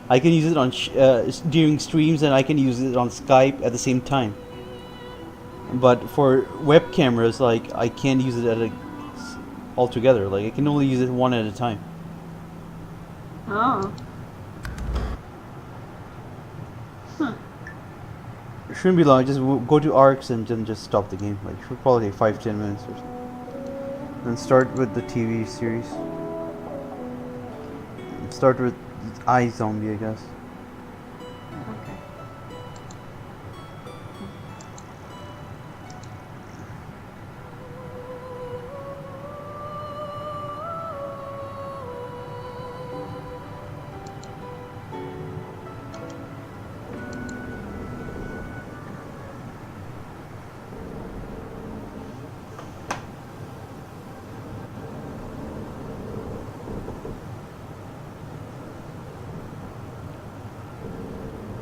I can use it on during streams, and I can use it on Skype at the same time. But for web cameras, like I can't use it all together. Like I can only use it one at a time. Oh. Huh. It shouldn't be long. Just go to ARCs and then just stop the game. Like it should probably take 5-10 minutes or something. Then start with the TV series. Start with iZombie, I guess. Okay.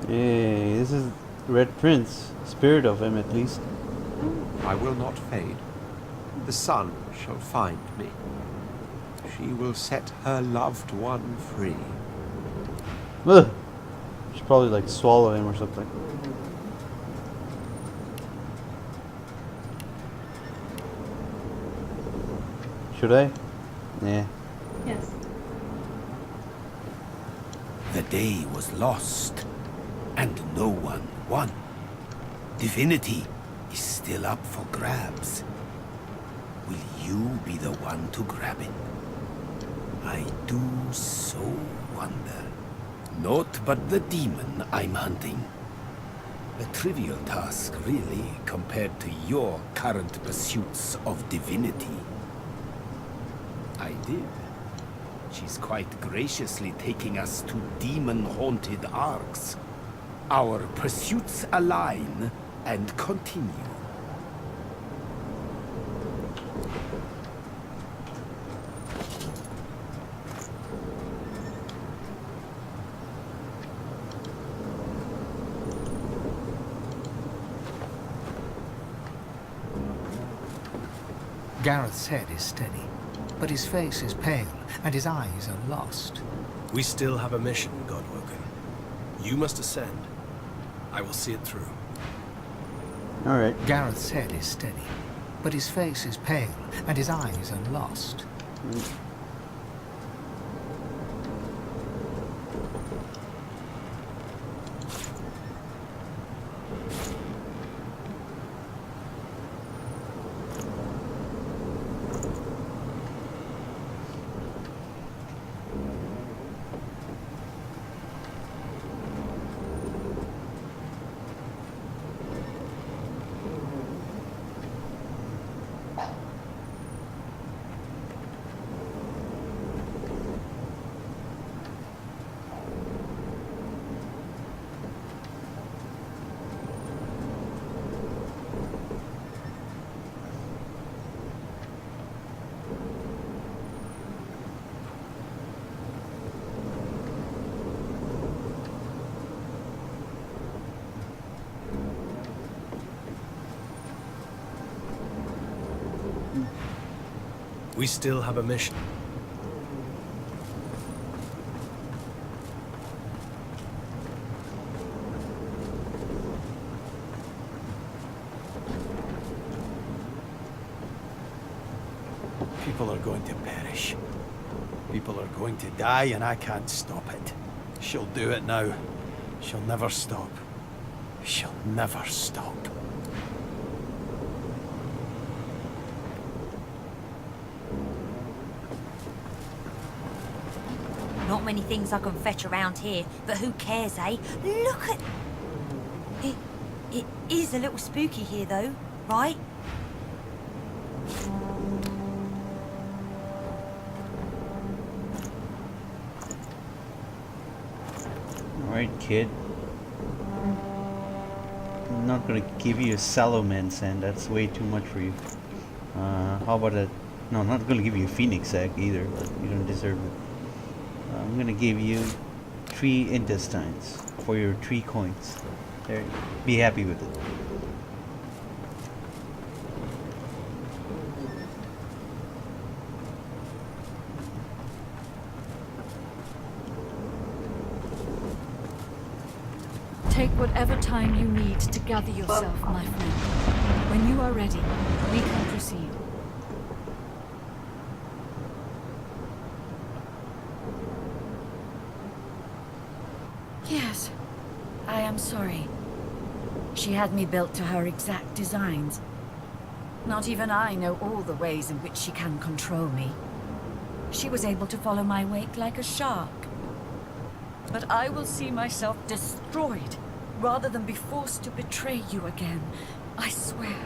Yay, this is Red Prince. Spirit of him, at least. I will not fade. The sun shall find me. She will set her loved one free. Ugh. Should probably like swallow him or something. Should I? Yeah. Yes. The day was lost, and no one won. Divinity is still up for grabs. Will you be the one to grab it? I do so wonder. Naught but the demon I'm hunting. A trivial task, really, compared to your current pursuits of divinity. I did. She's quite graciously taking us to demon-haunted arcs. Our pursuits align and continue. Gareth's head is steady, but his face is pale and his eyes are lost. We still have a mission, Godwoken. You must ascend. I will see it through. Alright. Gareth's head is steady, but his face is pale and his eyes are lost. We still have a mission. People are going to perish. People are going to die, and I can't stop it. She'll do it now. She'll never stop. She'll never stop. Not many things I can fetch around here, but who cares, eh? Look at... It is a little spooky here, though, right? Alright, kid. I'm not gonna give you a Salomon sand, that's way too much for you. How about a... No, I'm not gonna give you a Phoenix egg either, but you don't deserve it. I'm gonna give you 3 intestines for your 3 coins. There, be happy with it. Take whatever time you need to gather yourself, my friend. When you are ready, we can proceed. Yes, I am sorry. She had me built to her exact designs. Not even I know all the ways in which she can control me. She was able to follow my wake like a shark. But I will see myself destroyed rather than be forced to betray you again. I swear.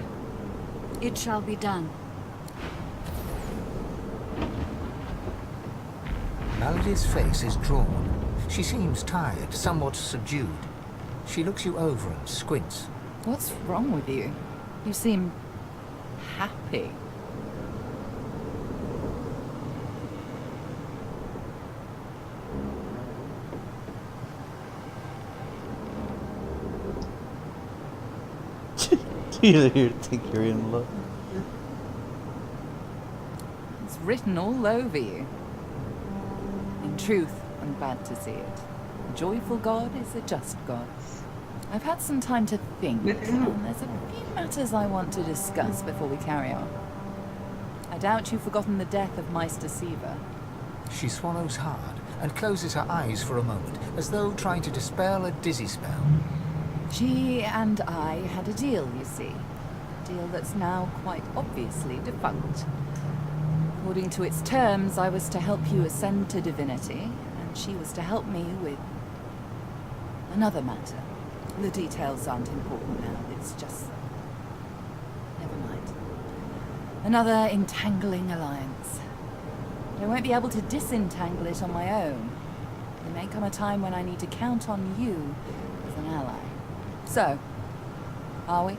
It shall be done. Melody's face is drawn. She seems tired, somewhat subdued. She looks you over and squints. What's wrong with you? You seem happy. You think you're in love? It's written all over you. In truth, I'm glad to see it. A joyful God is a just God. I've had some time to think, and there's a few matters I want to discuss before we carry on. I doubt you've forgotten the death of Meister Siva. She swallows hard and closes her eyes for a moment, as though trying to dispel a dizzy spell. She and I had a deal, you see. A deal that's now quite obviously defunct. According to its terms, I was to help you ascend to divinity, and she was to help me with another matter. The details aren't important now, it's just... never mind. Another entangling alliance. But I won't be able to disentangle it on my own. There may come a time when I need to count on you as an ally. So, are we?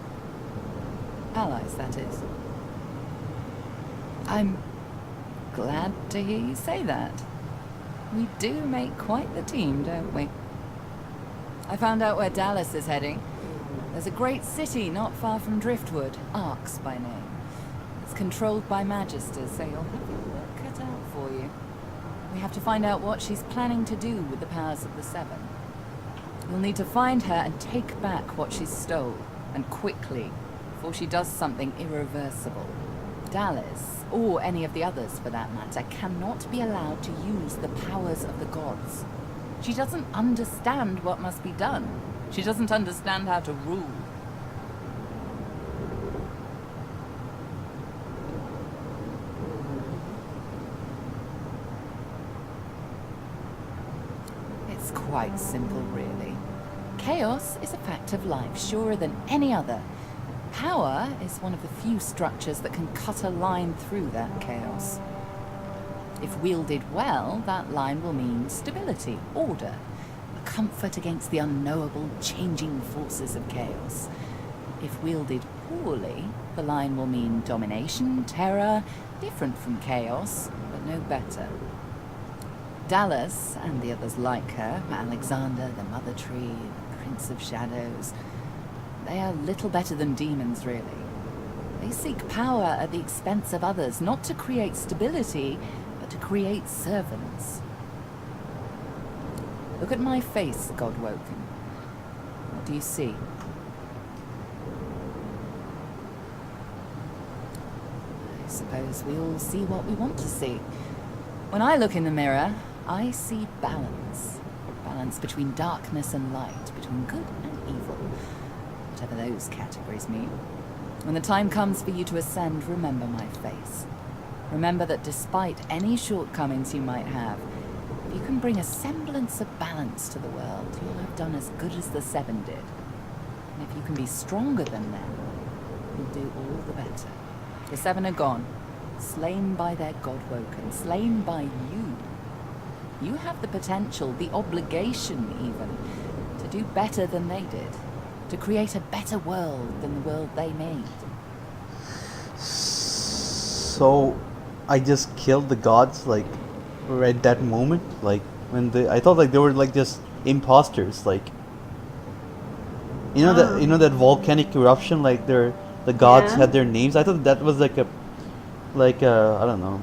Allies, that is. I'm glad to hear you say that. We do make quite the team, don't we? I found out where Dallas is heading. There's a great city not far from Driftwood, Arx by name. It's controlled by Magisters, so you'll have your work cut out for you. We have to find out what she's planning to do with the powers of the Seven. You'll need to find her and take back what she stole, and quickly, before she does something irreversible. Dallas, or any of the others for that matter, cannot be allowed to use the powers of the gods. She doesn't understand what must be done. She doesn't understand how to rule. It's quite simple, really. Chaos is a fact of life, surer than any other. Power is one of the few structures that can cut a line through that chaos. If wielded well, that line will mean stability, order, a comfort against the unknowable, changing forces of chaos. If wielded poorly, the line will mean domination, terror, different from chaos, but no better. Dallas, and the others like her, Alexander, the Mother Tree, the Prince of Shadows, they are little better than demons, really. They seek power at the expense of others, not to create stability, but to create servants. Look at my face, Godwoken. What do you see? I suppose we all see what we want to see. When I look in the mirror, I see balance. Balance between darkness and light, between good and evil. Whatever those categories mean. When the time comes for you to ascend, remember my face. Remember that despite any shortcomings you might have, if you can bring a semblance of balance to the world, you'll have done as good as the Seven did. And if you can be stronger than them, you'll do all the better. The Seven are gone, slain by their Godwoken, slain by you. You have the potential, the obligation even, to do better than they did. To create a better world than the world they made. So, I just killed the gods, like, right at that moment? Like, when I thought, like, they were, like, just imposters, like... You know that volcanic eruption, like, the gods had their names? I thought that was, like, I don't know,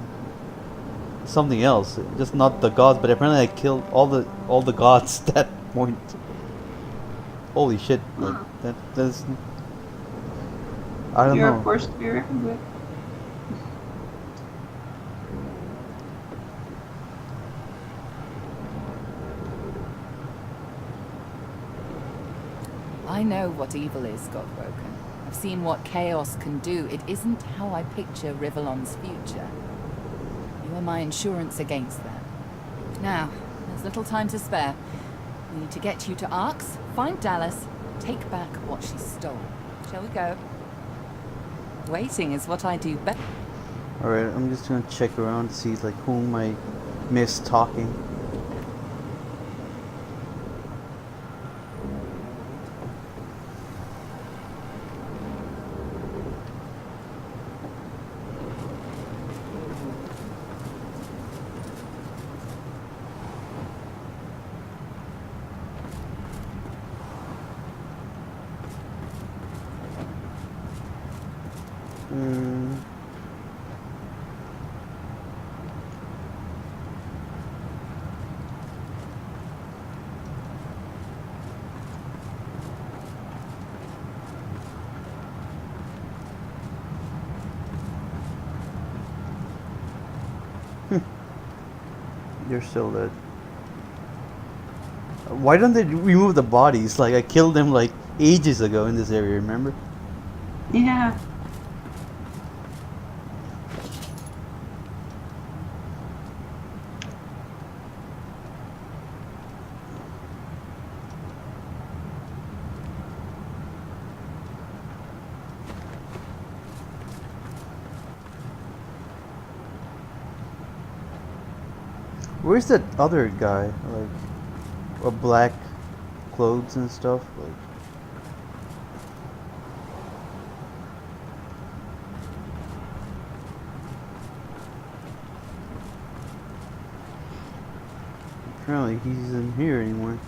something else. Just not the gods, but apparently I killed all the gods at that point. Holy shit! Like that's I don't You're know. a force to be reckoned with. I know what evil is, Godwoken. I've seen what chaos can do. It isn't how I picture Rivellon's future. You are my insurance against that. Now, there's little time to spare. We need to get you to Arx, find Dallas, take back what she stole. Shall we go? Waiting is what I do best. Alright, I'm just gonna check around to see like whom I missed talking. You're still dead. Why don't they remove the bodies? Like I killed them like ages ago in this area, remember? Yeah. Where's that other guy? Like, a black clothes and stuff? Like, apparently he's in here anymore.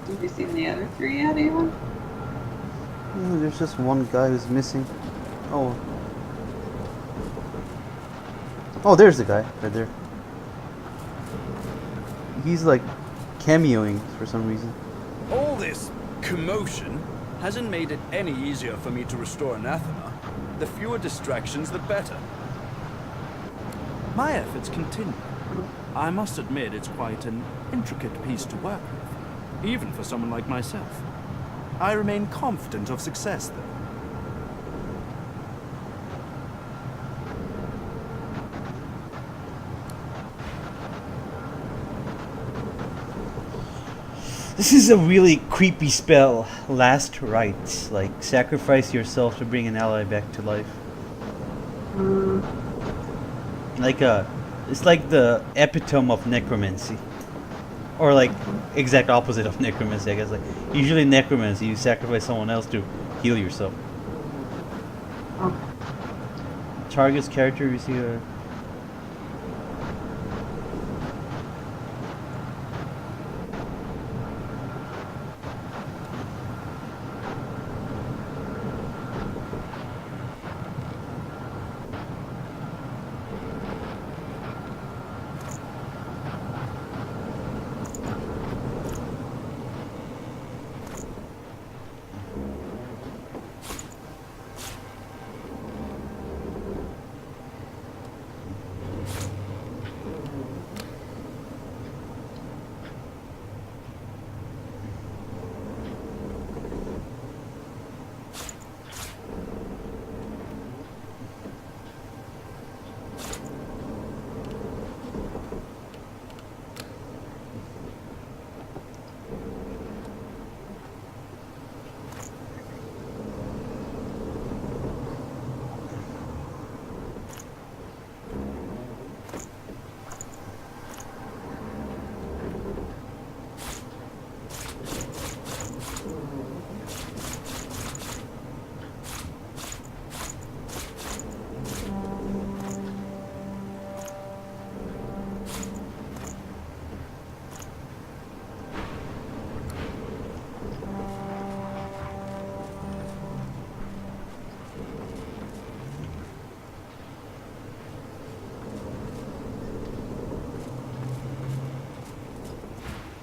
Have you seen the other three yet, anyone? Oh, there's just one guy who's missing. Oh. Oh, there's the guy right there. He's like cameoing for some reason. All this commotion hasn't made it any easier for me to restore anathema. The fewer distractions, the better. My efforts continue. I must admit it's quite an intricate piece to work with, even for someone like myself. I remain confident of success, though. This is a really creepy spell. Last rites. Like, sacrifice yourself to bring an ally back to life. Like it's like the epitome of necromancy. Or like, exact opposite of necromancy, I guess. Like, usually necromancy, you sacrifice someone else to heal yourself. Target's character, you see a...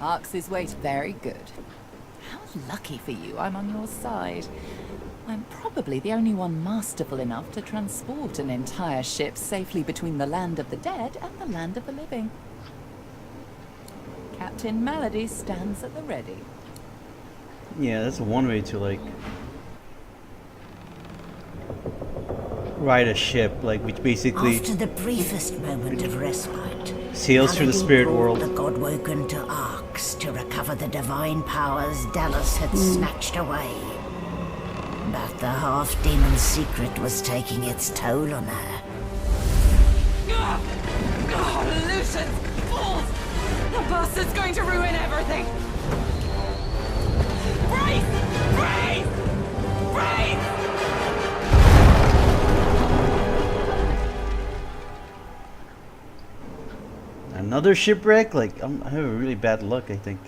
Arx is waiting. Very good. How lucky for you I'm on your side. I'm probably the only one masterful enough to transport an entire ship safely between the land of the dead and the land of the living. Captain Malady stands at the ready. Yeah, that's one way to like ride a ship, like which basically After the briefest moment of respite, sails through the Malady spirit brought world. the Godwoken to Arx to recover the divine powers Dallas had snatched away. But the half-demon secret was taking its toll on her. Lucian! Fools! The bastard's going to ruin everything! Brace! Brace! Brace! Another shipwreck? Like, I have a really bad luck, I think.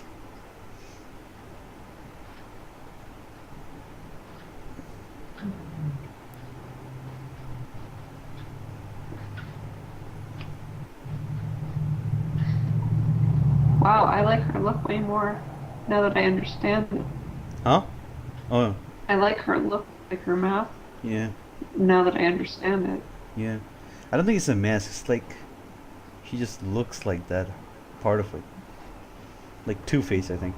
Wow, I like her look way more now that I understand it. Huh? Oh, I like her look, like her mouth, yeah. now that I understand it. Yeah. I don't think it's a mask, it's like she just looks like that part of it. Like Two-Face, I think.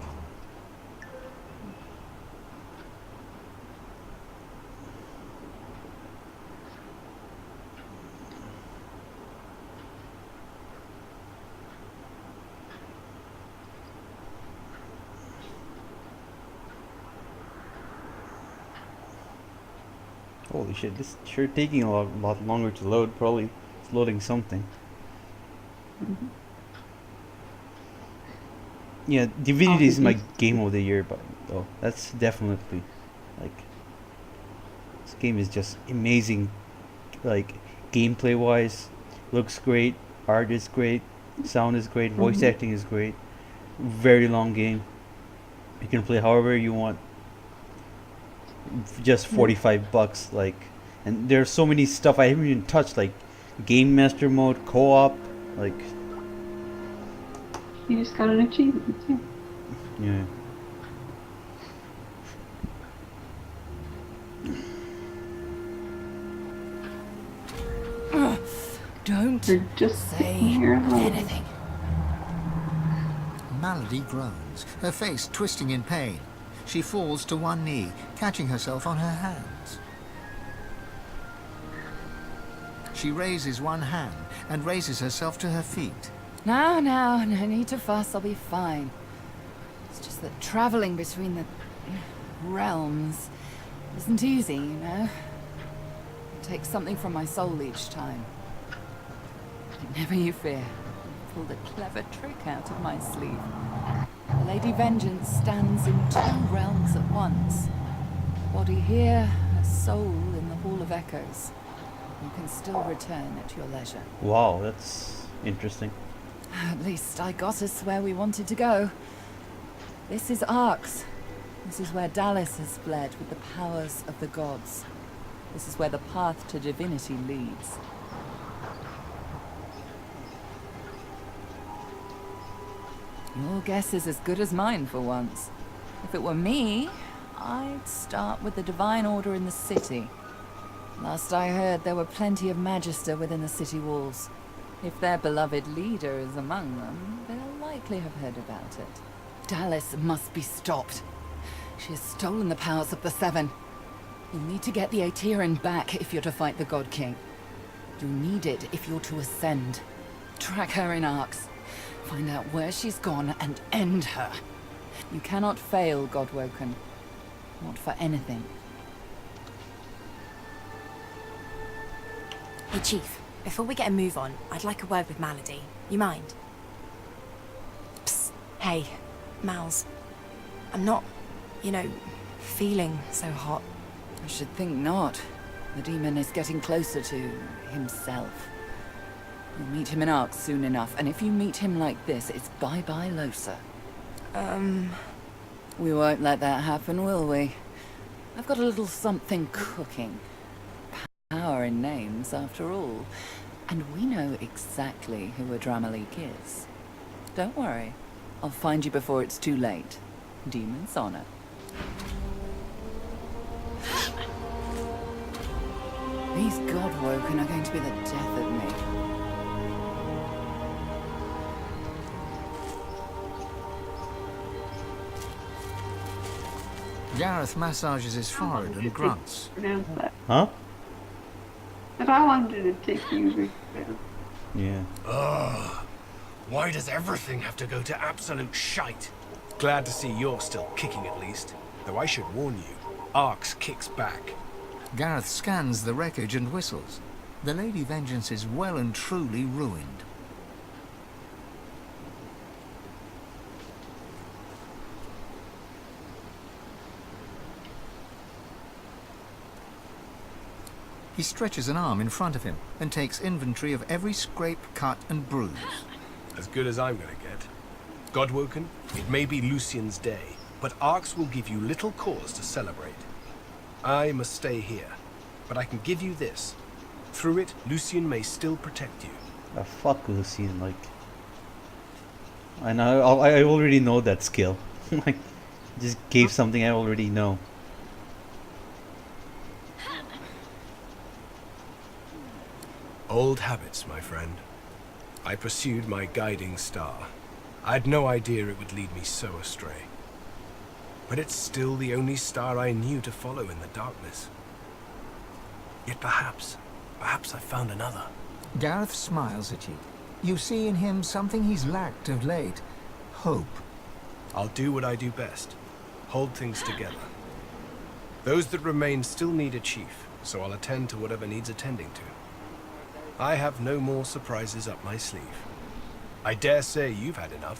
Holy shit, this is sure taking a lot longer to load. Probably it's loading something. Yeah, Divinity is my game of the year, but that's definitely like this game is just amazing. Like gameplay wise, looks great, art is great, sound is great, voice acting is great. Very long game. You can play however you want. Just $45, like, and there's so many stuff I haven't even touched, like game master mode, co-op, like. You just got an achievement too. Yeah. Don't You're just say sitting here alone. anything. Malady groans, her face twisting in pain. She falls to one knee, catching herself on her hands. She raises one hand and raises herself to her feet. No, no need to fuss, I'll be fine. It's just that traveling between the realms isn't easy, you know? It takes something from my soul each time. But never you fear. I pulled a clever trick out of my sleeve. Lady Vengeance stands in two realms at once. Body here, a soul in the Hall of Echoes. You can still return at your leisure. Wow, that's interesting. At least I got us where we wanted to go. This is Arx. This is where Dallas has fled with the powers of the gods. This is where the path to divinity leads. Your guess is as good as mine for once. If it were me, I'd start with the Divine Order in the city. Last I heard, there were plenty of Magister within the city walls. If their beloved leader is among them, they'll likely have heard about it. Dallas must be stopped. She has stolen the powers of the Seven. You'll need to get the Aetherin back if you're to fight the God King. You'll need it if you're to ascend. Track her in Arx. Find out where she's gone and end her. You cannot fail, Godwoken. Not for anything. Hey, Chief. Before we get a move on, I'd like a word with Malady. You mind? Psst. Hey, Mals. I'm not, feeling so hot. I should think not. The demon is getting closer to himself. You'll meet him in Arx soon enough, and if you meet him like this, it's bye-bye Losa. We won't let that happen, will we? I've got a little something cooking. Power in names, after all. And we know exactly who Adramalik is. Don't worry. I'll find you before it's too late. Demon's honor. These Godwoken are going to be the death of me. Gareth massages his forehead and grunts. Pronounce that. Huh? But I wanted to take you. Yeah. Ugh. Why does everything have to go to absolute shite? Glad to see you're still kicking at least. Though I should warn you, Arx kicks back. Gareth scans the wreckage and whistles. The Lady Vengeance is well and truly ruined. He stretches an arm in front of him and takes inventory of every scrape, cut, and bruise. As good as I'm gonna get. Godwoken, it may be Lucian's day, but Arx will give you little cause to celebrate. I must stay here, but I can give you this. Through it, Lucian may still protect you. Ah, fuck Lucian, like... I know, I already know that skill. Like, just gave something I already know. Old habits, my friend. I pursued my guiding star. I'd no idea it would lead me so astray. But it's still the only star I knew to follow in the darkness. Yet perhaps I found another. Gareth smiles at you. You see in him something he's lacked of late. Hope. I'll do what I do best. Hold things together. Those that remain still need a chief, so I'll attend to whatever needs attending to. I have no more surprises up my sleeve. I dare say you've had enough.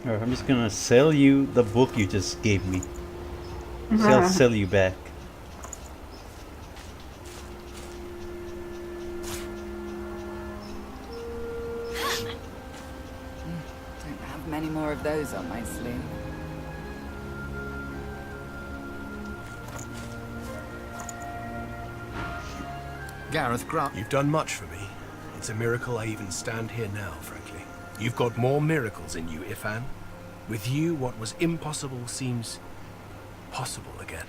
Alright, I'm just gonna sell you the book you just gave me. Sell you back. Don't have many more of those on my sleeve. Gareth grunts. You've done much for me. It's a miracle I even stand here now, frankly. You've got more miracles in you, Ifan. With you, what was impossible seems possible again.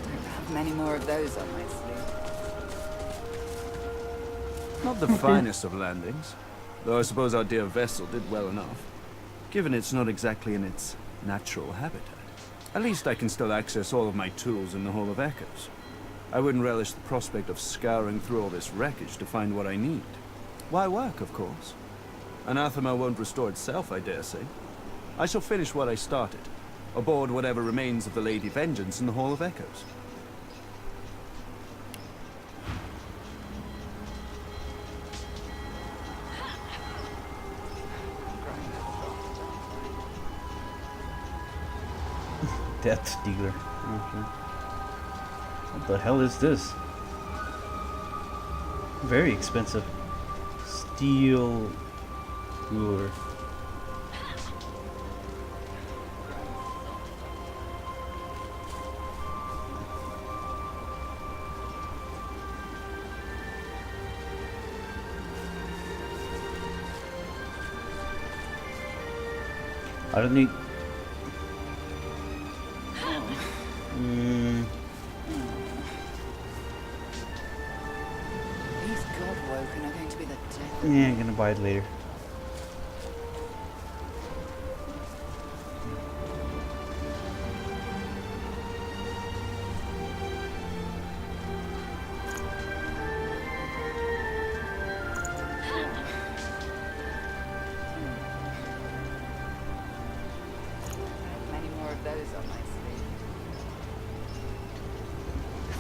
Don't have many more of those on my sleeve. Not the finest of landings, though I suppose our dear vessel did well enough, given it's not exactly in its natural habitat. At least I can still access all of my tools in the Hall of Echoes. I wouldn't relish the prospect of scouring through all this wreckage to find what I need. Why work, of course? Anathema won't restore itself, I dare say. I shall finish what I started, aboard whatever remains of the Lady Vengeance in the Hall of Echoes. Death Dealer. Okay. What the hell is this? Very expensive. Steel ruler. I don't need. These Godwoken are going to be the death. Yeah, I'm gonna buy it later. Many more of those on my sleeve.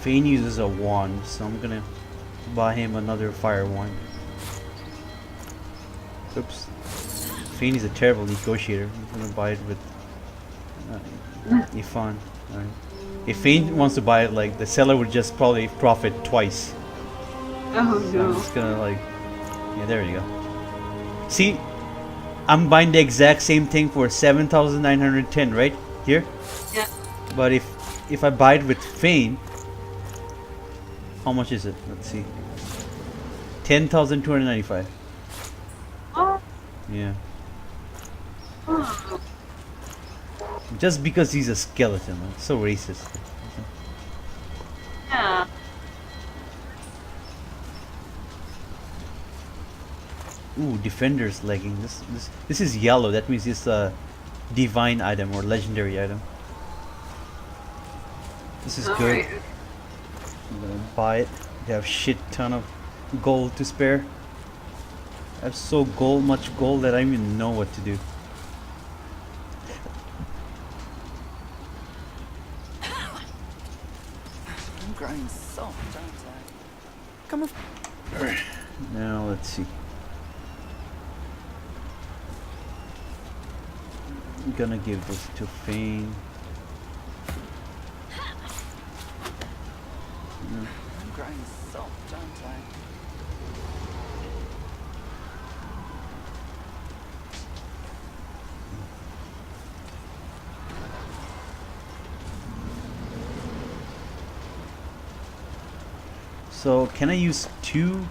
Fane uses a wand, so I'm gonna buy him another fire wand. Oops. Fane is a terrible negotiator. I'm gonna buy it with Ifan. Alright. If Fane wants to buy it, like, the seller would just probably profit twice. Oh So I'm no. just gonna, like, yeah, there you go. See, I'm buying the exact same thing for 7,910, right? Here? Yeah. But if I buy it with Fane, how much is it? Let's see. 10,295. Yeah. Just because he's a skeleton. Like, so racist. Yeah. Ooh, defender's legging. This is yellow. That means it's a divine item or legendary item. This is good. Alright. I'm gonna buy it. They have shit ton of gold to spare. I have so much gold that I don't even know what to do. I'm growing soft, aren't I? Come on. Now let's see. I'm gonna give this to Fane. I'm growing soft, aren't I? So can I use 2?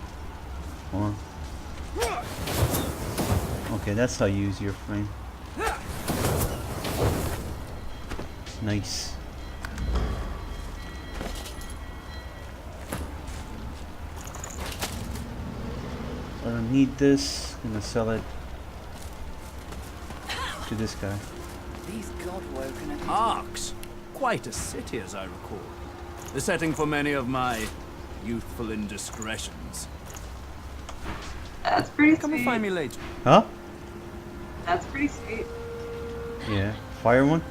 Or okay, that's how you use your frame. Nice. I don't need this. I'm gonna sell it to this guy. These god-woken Arx! Quite a city, as I recall. The setting for many of my youthful indiscretions. That's pretty Come sweet. and find me later. Huh? That's pretty sweet. Yeah. Fire one?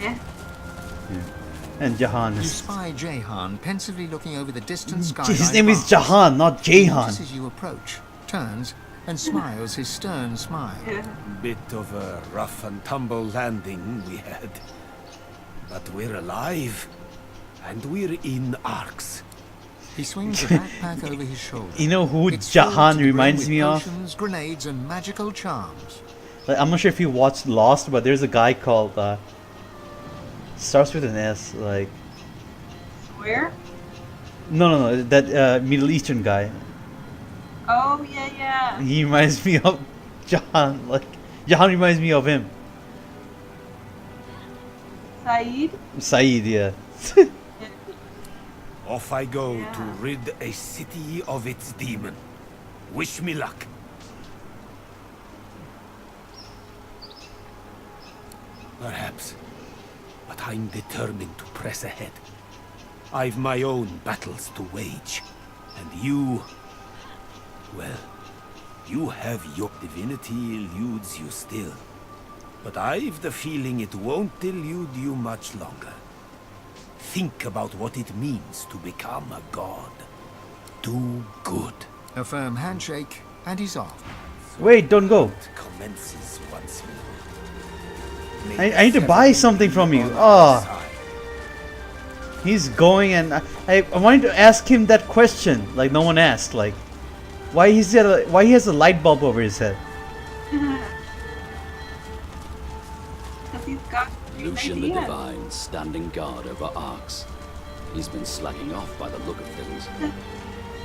Yeah. Yeah. And Jahan You is... spy Jahan pensively looking over the distant skyline. His name is above. Jahan, not Jahan. Notices you approach, turns, and smiles his stern smile. Bit of a rough and tumble landing we had. But we're alive. And we're in Arx. He swings the backpack over his shoulder. You know who It's filled to Jahan the brim reminds with me of? potions, grenades, and magical charms. Like, I'm not sure if you watched Lost, but there's a guy called starts with an S. Like Where? no, that Middle Eastern guy. Oh, yeah, yeah. He reminds me of Jahan. Like Jahan reminds me of him. Saeed? Saeed, yeah. Off I go to rid a city of its demon. Wish me luck. Perhaps. But I'm determined to press ahead. I've my own battles to wage. And you... well, you have your divinity eludes you still. But I've the feeling it won't elude you much longer. Think about what it means to become a god. Do good. A firm handshake, and he's off. Wait, don't go. It commences once more. I need to buy something from you. Oh. He's going, and I wanted to ask him that question, like no one asked, like why he has a light bulb over his head. Because he's got Lucian the ideas. Divine, standing guard over Arx. He's been slacking off by the look of things.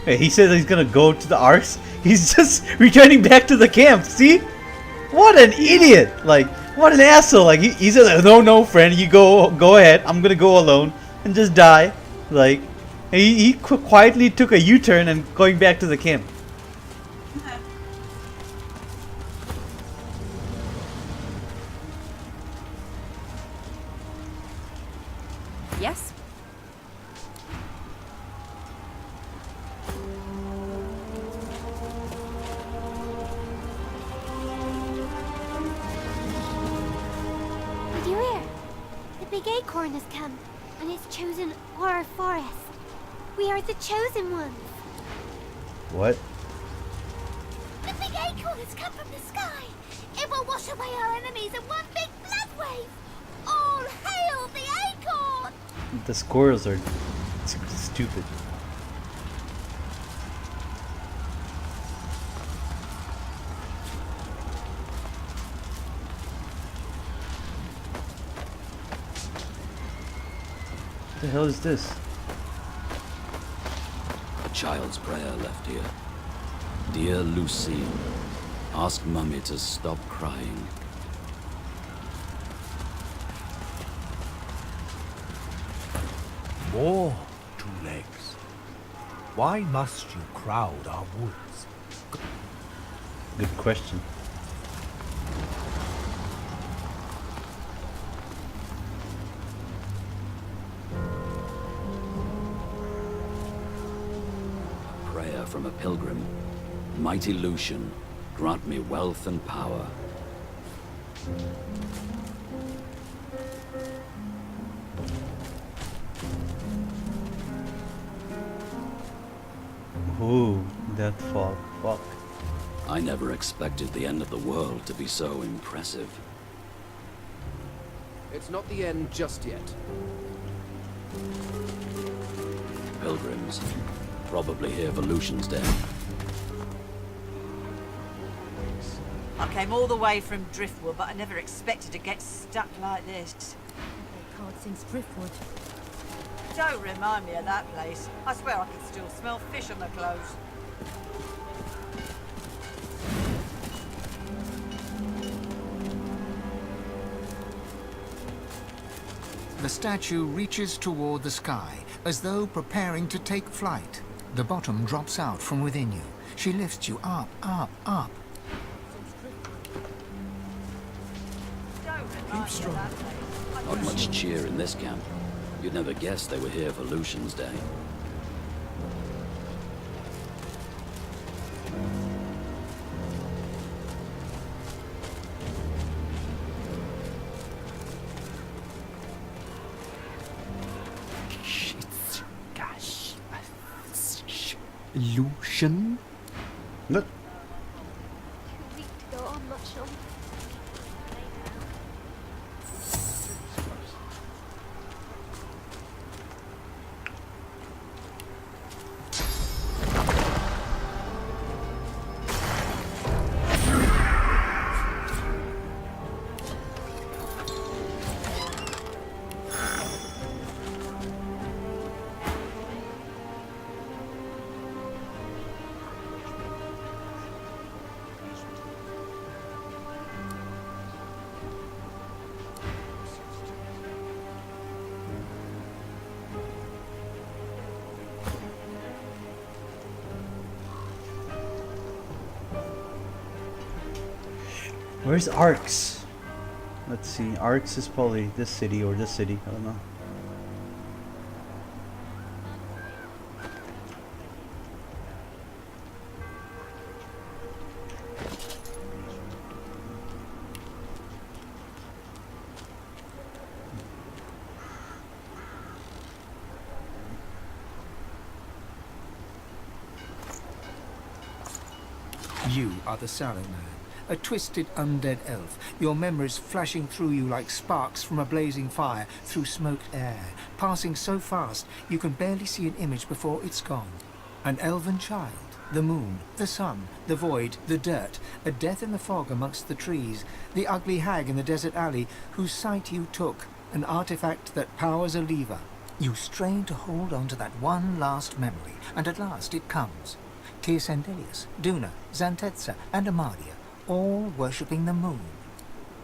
Hey, he said he's gonna go to the Arks. He's just returning back to the camp. See? What an idiot! Like, what an asshole! Like, he said, no, friend, you go ahead. I'm gonna go alone and just die. Like, he quietly took a U-turn and going back to the camp. Yes? Did you hear? The big acorn has come, and it's chosen our forest. We are the chosen ones. What? The big acorn has come from the sky. It will wash away our enemies in one big blood wave. All hail the acorn! The squirrels are stupid. What the hell is this? A child's prayer left here. Dear Lucille, Ask Mummy to stop crying. More two legs. Why must you crowd our woods? Good question. Prayer from a pilgrim. Mighty Lucian, grant me wealth and power. Ooh, that fog. Fuck. I never expected the end of the world to be so impressive. It's not the end just yet. Pilgrims, probably here for Lucian's Day. I came all the way from Driftwood, but I never expected to get stuck like this. Can't since Driftwood. Don't remind me of that place. I swear I can still smell fish on the clothes. The statue reaches toward the sky, as though preparing to take flight. The bottom drops out from within you. She lifts you up, up, up. Keep strong. Not much cheer in this camp. You'd never guess they were here for Lucian's Day. Lucian? Look. Too weak to go on much longer. Where's Arx? Let's see. Arx is probably this city or this city. I don't know. You are the Sallow Man, a twisted undead elf, your memories flashing through you like sparks from a blazing fire through smoked air, passing so fast you can barely see an image before it's gone. An elven child, the moon, the sun, the void, the dirt, a death in the fog amongst the trees, the ugly hag in the desert alley whose sight you took, an artifact that powers a lever. You strain to hold on to that one last memory, and at last it comes. Tir Sendelius, Duna, Zantetza, and Amadia, all worshipping the moon.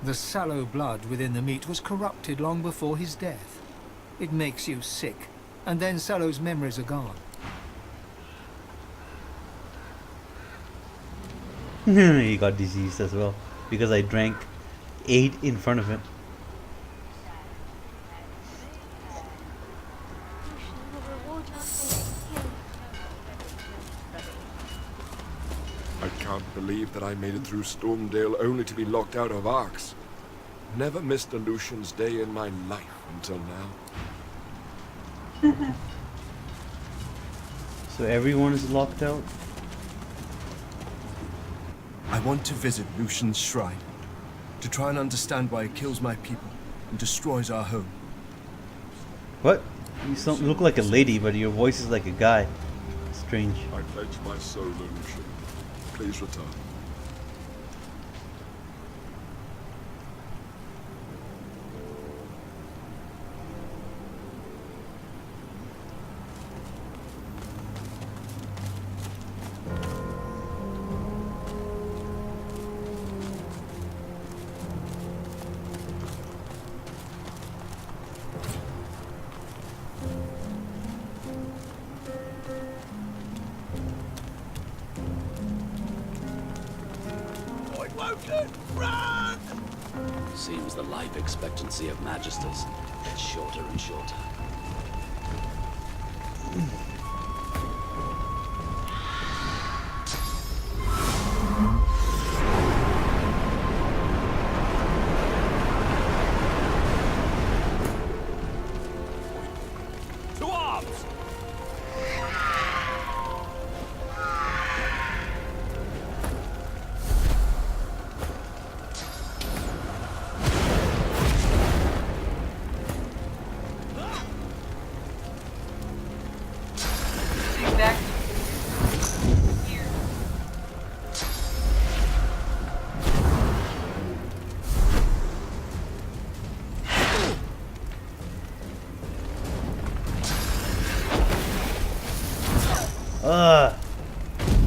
The sallow blood within the meat was corrupted long before his death. It makes you sick, and then Sallow's memories are gone. He got diseased as well because I drank 8 in front of him. I can't believe that I made it through Stormdale only to be locked out of Arx. Never missed a Lucian's Day in my life until now. So everyone is locked out? I want to visit Lucian's shrine, to try and understand why it kills my people and destroys our home. What? You look like a lady, but your voice is like a guy. Strange. I pledge my soul, Lucian. Please return. seems the life expectancy of Magisters gets shorter and shorter. To arms! Back here.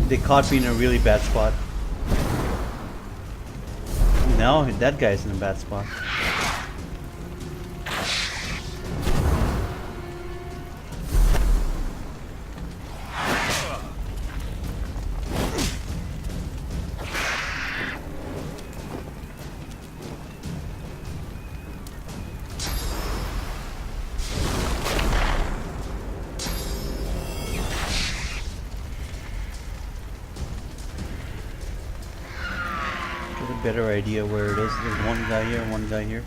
They caught me in a really bad spot. Now that guy's in a bad spot. Get a better idea where it is. There's one guy here, one guy here.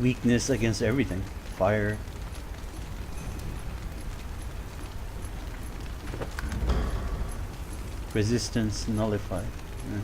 Weakness against everything. Fire. Resistance nullified. Yeah.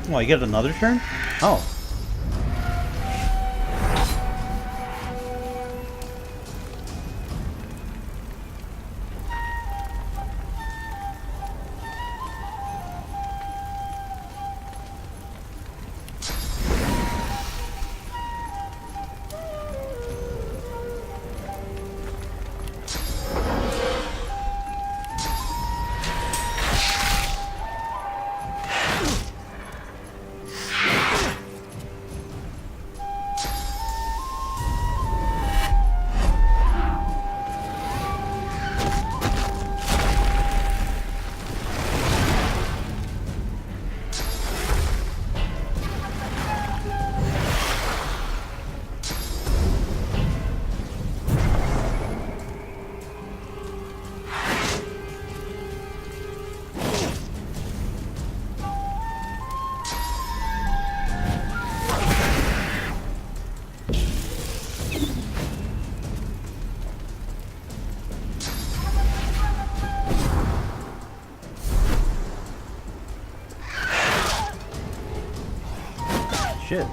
Oh, I get another turn? Oh. Shit.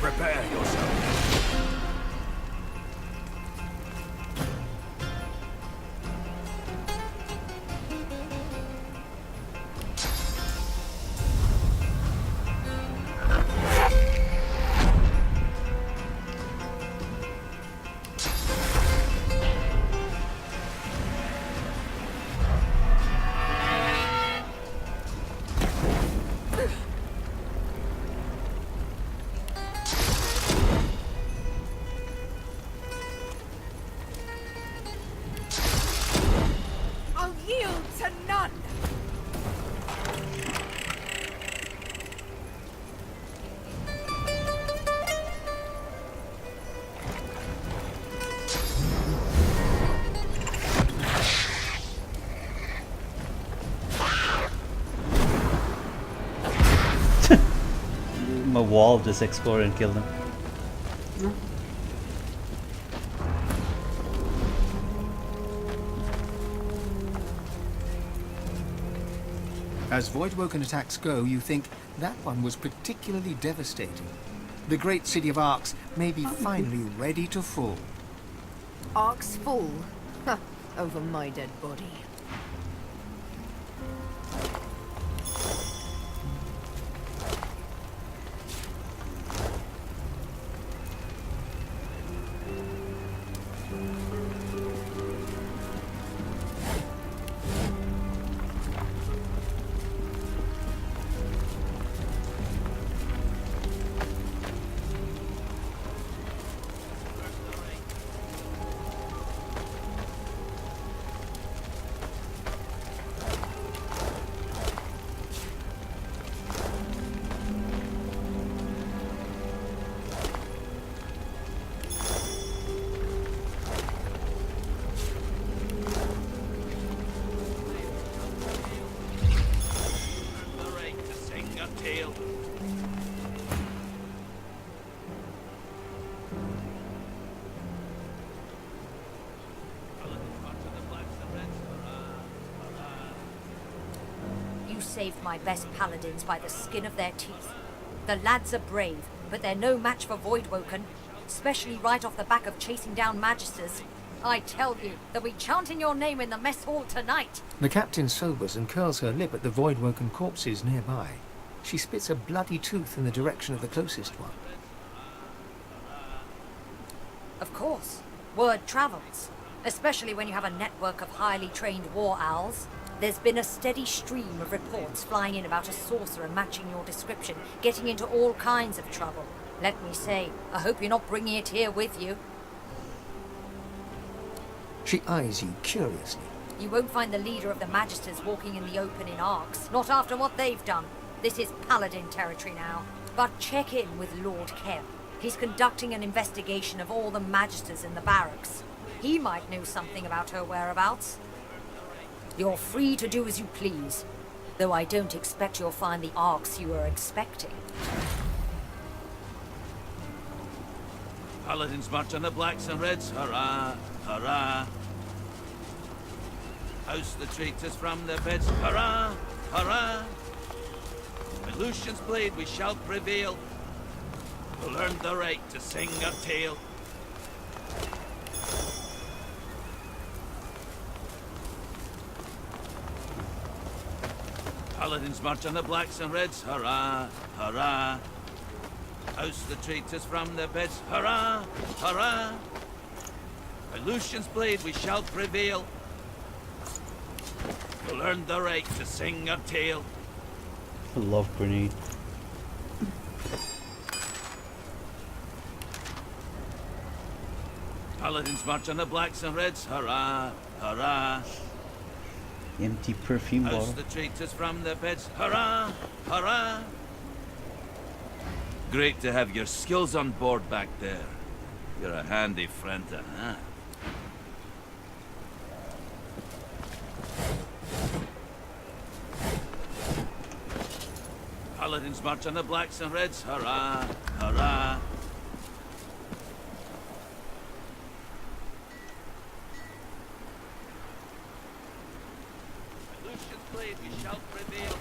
Prepare yourself. I'll yield to none! My wall just exploded and killed him. As Voidwoken attacks go, you think that one was particularly devastating. The great city of Arx may be finally ready to fall. Arx fall? Ha, over my dead body. You saved my best paladins by the skin of their teeth. The lads are brave, but they're no match for Voidwoken, especially right off the back of chasing down Magisters. I tell you, they'll be chanting your name in the mess hall tonight. The captain sobers and curls her lip at the Voidwoken corpses nearby. She spits a bloody tooth in the direction of the closest one. Of course, word travels, especially when you have a network of highly trained war owls. There's been a steady stream of reports flying in about a sorcerer matching your description, getting into all kinds of trouble. Let me say, I hope you're not bringing it here with you. She eyes you curiously. You won't find the leader of the Magisters walking in the open in Arx, not after what they've done. This is Paladin territory now. But check in with Lord Kemp. He's conducting an investigation of all the Magisters in the barracks. He might know something about her whereabouts. You're free to do as you please, though I don't expect you'll find the Arx you were expecting. Paladins march on the blacks and reds, hurrah, hurrah. House the traitors from their beds, hurrah, hurrah. With Lucian's blade we shall prevail. We'll earn the right to sing our tale. Paladins march on the blacks and reds, hurrah, hurrah. House the traitors from their beds, hurrah, hurrah. By Lucian's blade we shall prevail. We'll earn the right to sing our tale. I love grenade. Paladins march on the blacks and reds, hurrah, hurrah. Empty perfume House bottle. the traitors from their beds, hurrah, hurrah. Great to have your skills on board back there. You're a handy friend to have. Paladins march on the blacks and reds, hurrah, hurrah. By Lucian's blade we shall prevail.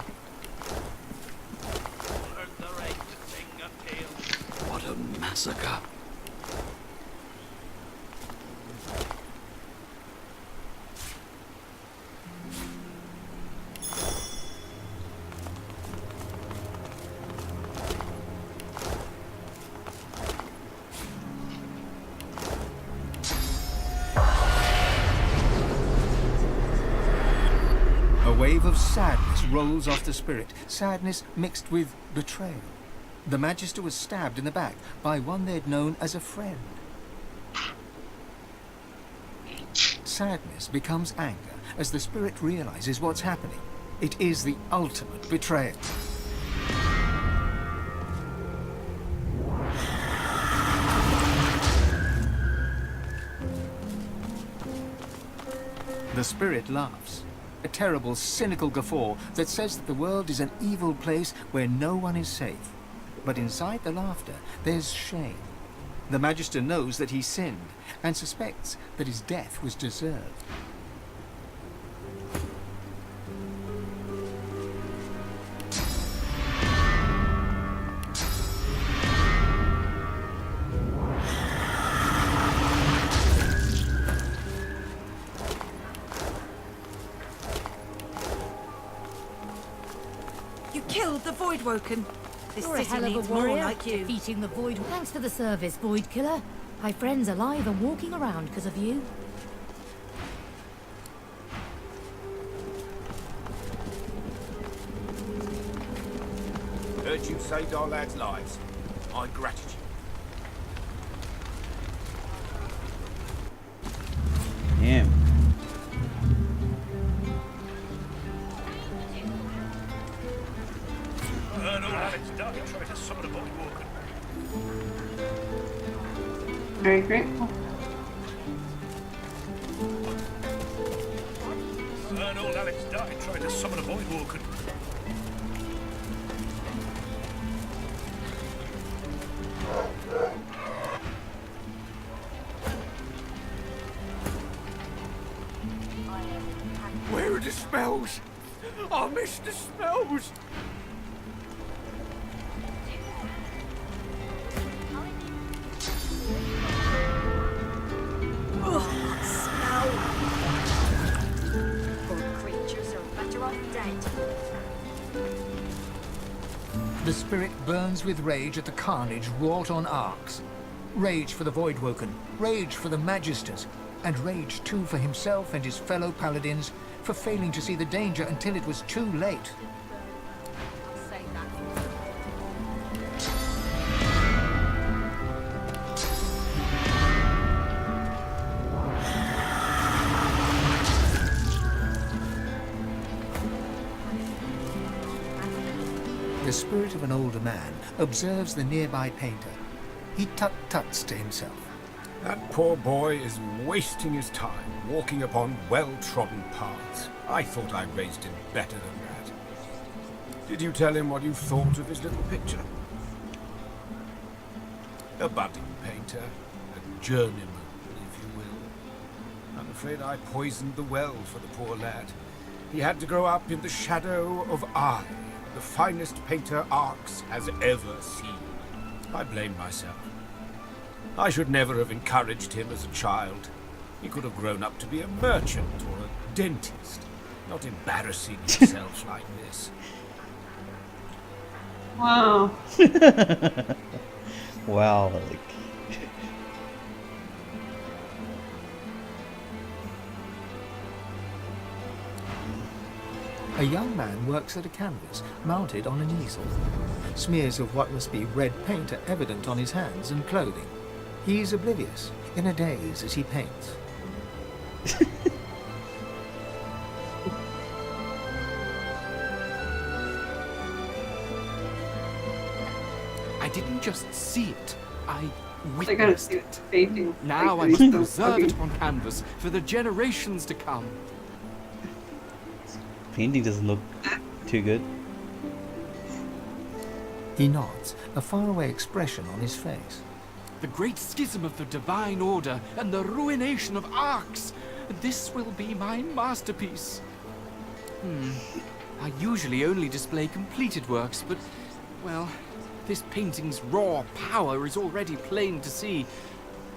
We'll earn the right to sing our tale. What a massacre. A wave of sadness rolls off the spirit, sadness mixed with betrayal. The Magister was stabbed in the back by one they'd known as a friend. Sadness becomes anger as the spirit realizes what's happening. It is the ultimate betrayal. The spirit laughs. A terrible, cynical guffaw that says that the world is an evil place where no one is safe. But inside the laughter, there's shame. The Magister knows that he sinned and suspects that his death was deserved. You killed the Voidwoken. This You're a city hell of needs a more warrior, like you. defeating the Void. Thanks for the service, Void Killer. My friend's alive and walking around because of you. Heard you saved our lads' lives. My gratitude. Damn. Very grateful. Heard old Alex died trying to summon a Voidwalker. Where are the spells? I miss the smells. Smell. Poor creatures are better off dead. The spirit burns with rage at the carnage wrought on Arx. Rage for the Voidwoken, rage for the Magisters, and rage too for himself and his fellow paladins for failing to see the danger until it was too late. I'll say that. The spirit of an older man observes the nearby painter. He tut-tuts to himself. That poor boy is wasting his time walking upon well-trodden paths. I thought I raised him better than that. Did you tell him what you thought of his little picture? A budding painter, a journeyman, if you will. I'm afraid I poisoned the well for the poor lad. He had to grow up in the shadow of I, the finest painter Arx has ever seen. I blame myself. I should never have encouraged him as a child. He could have grown up to be a merchant or a dentist, not embarrassing himself like this. Wow. Wow. Like, A young man works at a canvas, mounted on an easel. Smears of what must be red paint are evident on his hands and clothing. He is oblivious, in a daze as he paints. I didn't just see it, I I gotta witnessed see it. painting. Now I Like, must so preserve it ugly. on canvas for the generations to come. painting doesn't look too good. He nods, a faraway expression on his face. The great schism of the Divine Order and the ruination of Arx. This will be my masterpiece. I usually only display completed works, but, well, this painting's raw power is already plain to see.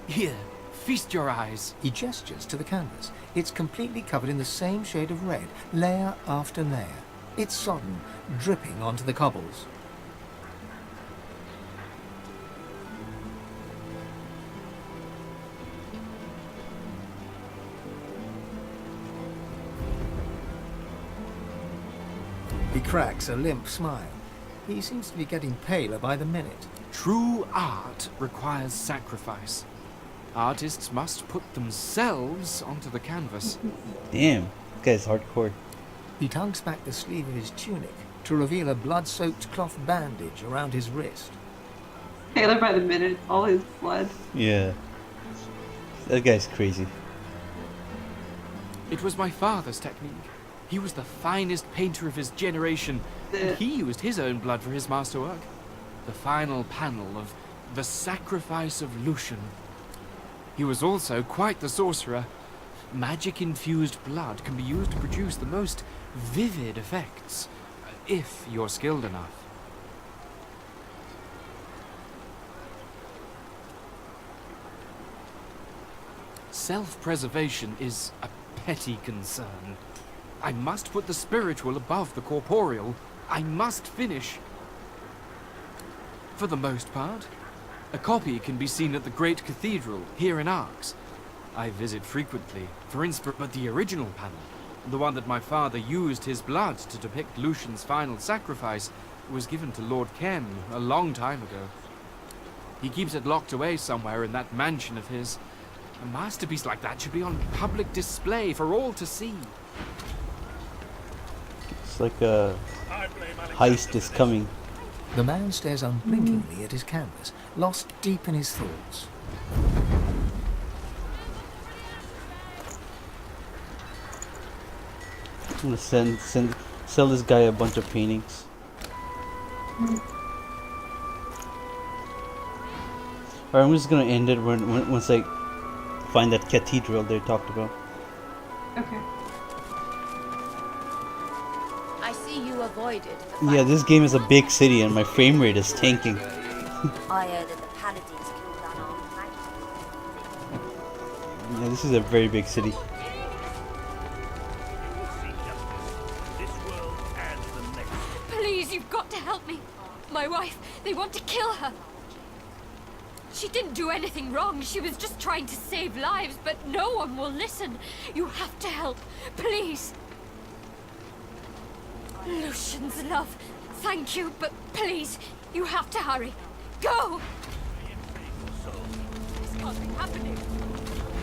Here, feast your eyes. He gestures to the canvas. It's completely covered in the same shade of red, layer after layer. It's sodden, dripping onto the cobbles. He cracks a limp smile. He seems to be getting paler by the minute. True art requires sacrifice. Artists must put themselves onto the canvas. Damn, this guy's hardcore. He tugs back the sleeve of his tunic to reveal a blood-soaked cloth bandage around his wrist. Taylor by the minute, all his blood. Yeah. That guy's crazy. It was my father's technique. He was the finest painter of his generation, and he used his own blood for his masterwork. The final panel of The Sacrifice of Lucian. He was also quite the sorcerer. Magic-infused blood can be used to produce the most vivid effects, if you're skilled enough. Self-preservation is a petty concern. I must put the spiritual above the corporeal. I must finish. For the most part, a copy can be seen at the Great Cathedral here in Arx. I visit frequently for inspiration, but the original panel, the one that my father used his blood to depict Lucian's final sacrifice, was given to Lord Kem a long time ago. He keeps it locked away somewhere in that mansion of his. A masterpiece like that should be on public display for all to see. It's like a heist is coming. The man stares unblinkingly at his canvas, lost deep in his thoughts. I'm gonna sell this guy a bunch of paintings. Alright, I'm just gonna end it once I find that cathedral they talked about. Okay. I see you avoided the Yeah, this game is a big city and my frame rate is tanking. I heard that the paladins killed unarmed magistrates. Yeah, this is a very big city. Please, you've got to help me. My wife, they want to kill her. She didn't do anything wrong. She was just trying to save lives, but no one will listen. You have to help, please. Lucian's love, thank you, but please, you have to hurry. Go! This can't be happening.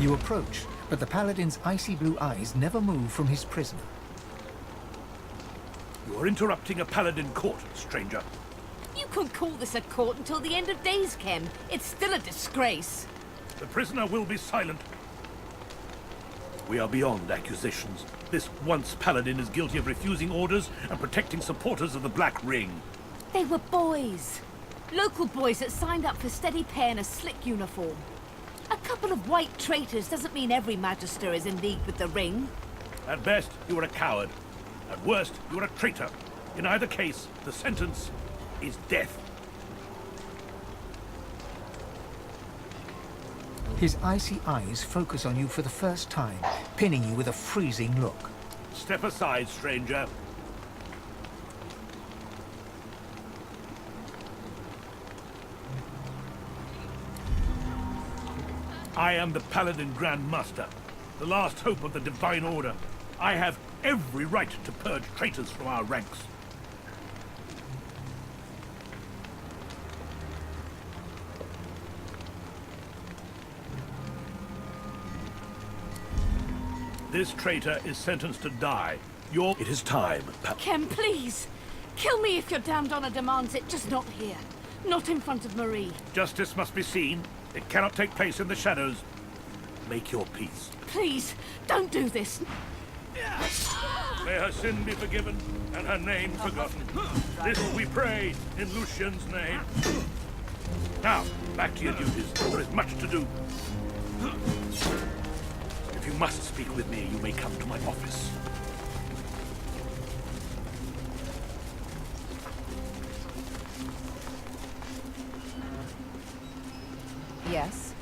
You approach, but the paladin's icy blue eyes never move from his prisoner. You are interrupting a paladin court, stranger. You couldn't call this a court until the end of days, Kem. It's still a disgrace. The prisoner will be silent. We are beyond accusations. This once paladin is guilty of refusing orders and protecting supporters of the Black Ring. They were boys. Local boys that signed up for steady pay in a slick uniform. A couple of white traitors doesn't mean every magister is in league with the Ring. At best, you are a coward. At worst, you are a traitor. In either case, the sentence is death. His icy eyes focus on you for the first time, pinning you with a freezing look. Step aside, stranger. I am the Paladin Grand Master, the last hope of the Divine Order. I have every right to purge traitors from our ranks. This traitor is sentenced to die. It is time, Kem, please. Kill me if your damned honor demands it, just not here. Not in front of Marie. Justice must be seen. It cannot take place in the shadows. Make your peace. Please, don't do this. May her sin be forgiven and her name forgotten. This we pray in Lucian's name. Now, back to your duties. There is much to do. If you must speak with me, you may come to my office. Yes.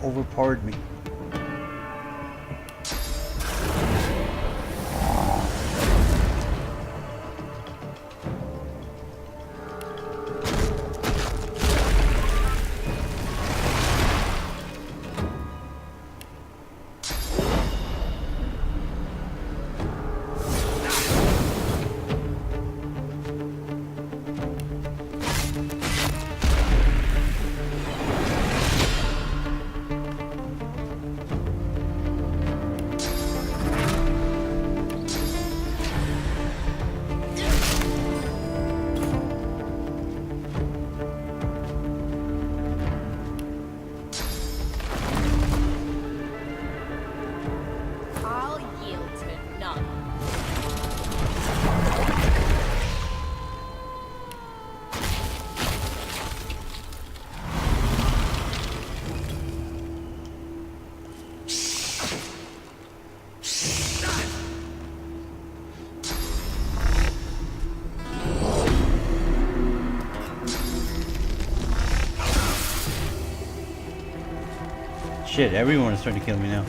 Overpowered me. I'll yield to none. Shit, everyone is trying to kill me now.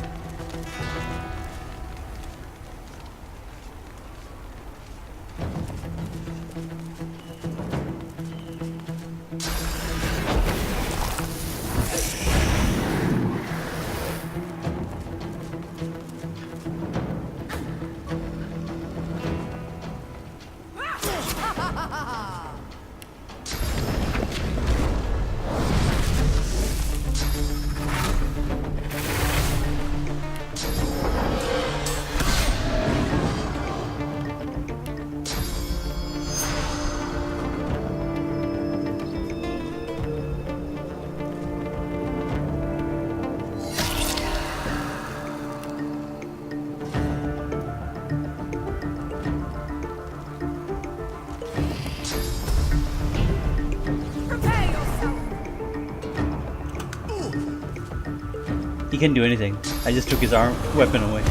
He can't do anything. I just took his weapon away.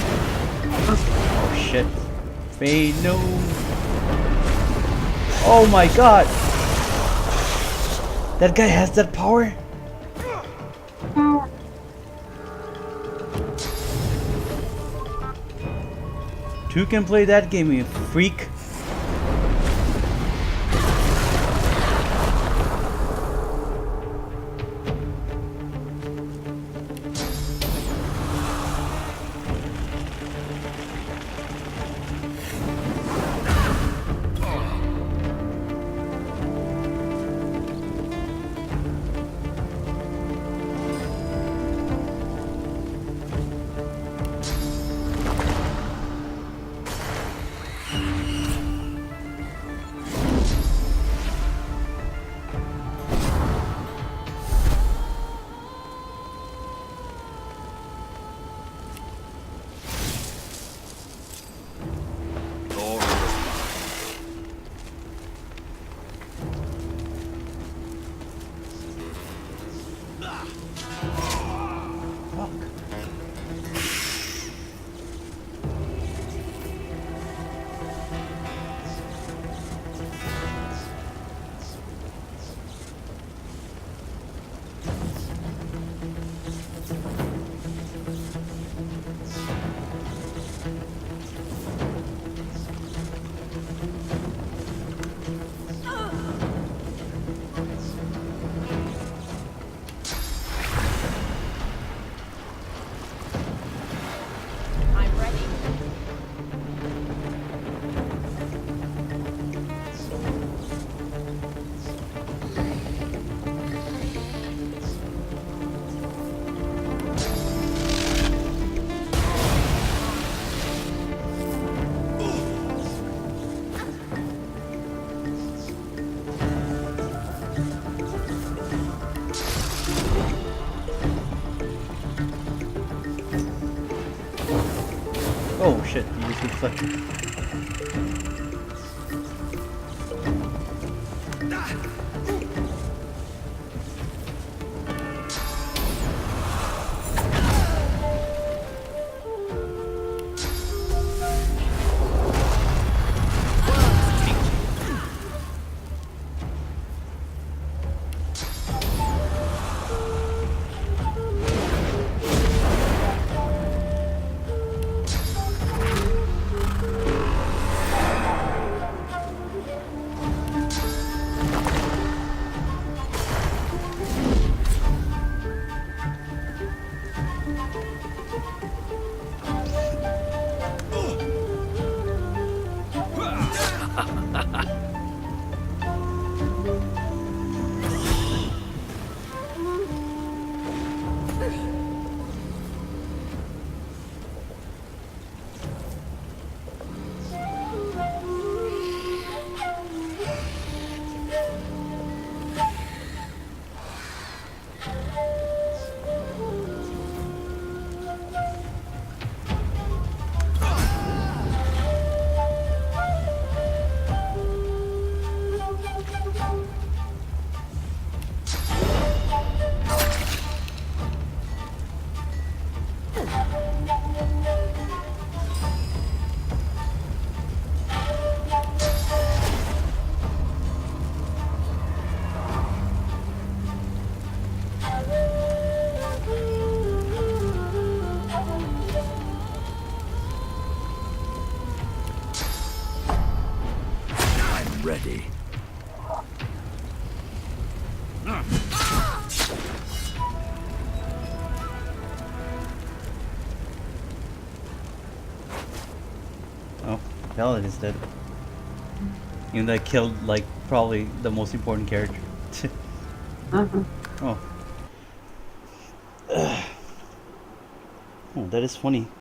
Oh shit. Faye, no. Oh my god. That guy has that power? Two can play that game, you freak. Oh shit, you just reflected. Ready. Oh, Paladin is dead. Even though I killed, like, probably the most important character. Oh. Oh, that is funny.